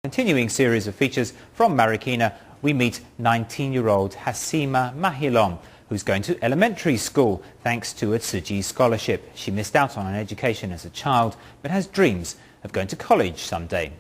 Continuing series of features from Marikina, we meet 19-year-old Hasima Mahilom, who's going to elementary school thanks to a Tzu Chi scholarship. She missed out on an education as a child, but has dreams of going to college someday.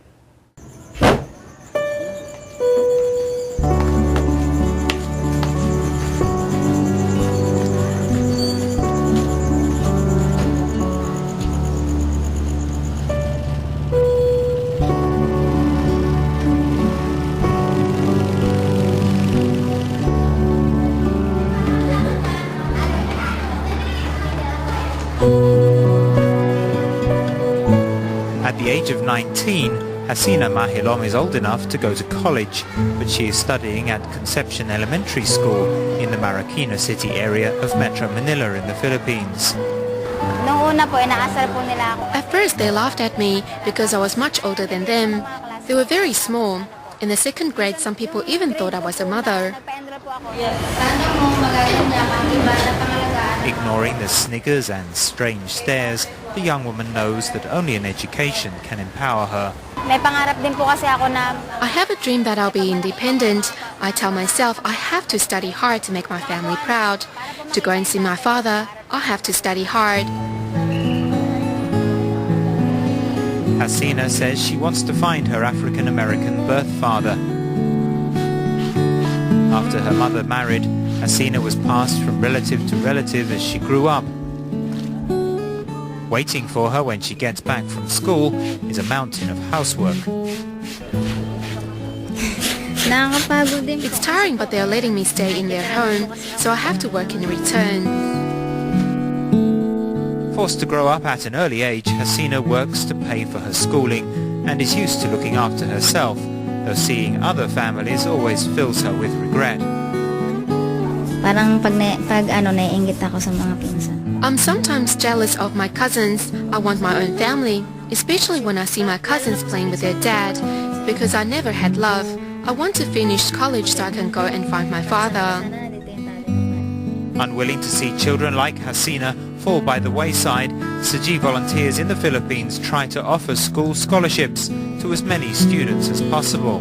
At the age of 19, Hasina Mahilom is old enough to go to college, but she is studying at Concepcion Elementary School in the Marikina city area of Metro Manila in the Philippines. At first they laughed at me because I was much older than them. They were very small. In the second grade, some people even thought I was a mother. Ignoring the sniggers and strange stares, the young woman knows that only an education can empower her. I have a dream that I'll be independent. I tell myself I have to study hard to make my family proud. To go and see my father, I have to study hard. Hasina says she wants to find her African-American birth father. After her mother married, Hasina was passed from relative to relative as she grew up. Waiting for her when she gets back from school is a mountain of housework. It's tiring, but they are letting me stay in their home, so I have to work in return. Forced to grow up at an early age, Hasina works to pay for her schooling and is used to looking after herself, though seeing other families always fills her with regret. I'm sometimes jealous of my cousins. I want my own family, especially when I see my cousins playing with their dad, because I never had love. I want to finish college so I can go and find my father. Unwilling to see children like Hasina fall by the wayside, Tzu Chi volunteers in the Philippines try to offer school scholarships to as many students as possible.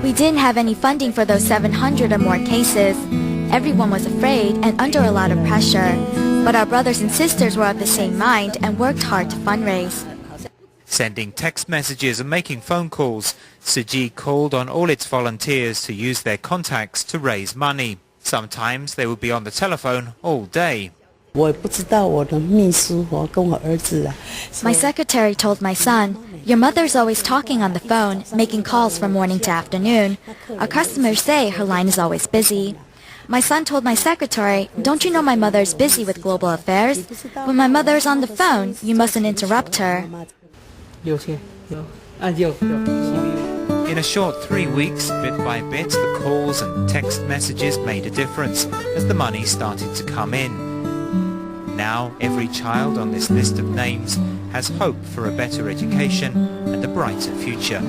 We didn't have any funding for those 700 or more cases. Everyone was afraid and under a lot of pressure, but our brothers and sisters were of the same mind and worked hard to fundraise. Sending text messages and making phone calls, Tzu Chi called on all its volunteers to use their contacts to raise money. Sometimes they would be on the telephone all day. My secretary told my son, "Your mother's always talking on the phone, making calls from morning to afternoon. Our customers say her line is always busy." My son told my secretary, "Don't you know my mother's busy with global affairs? When my mother is on the phone, you mustn't interrupt her." In a short 3 weeks, bit by bit, the calls and text messages made a difference as the money started to come in. Now, every child on this list of names has hope for a better education and a brighter future.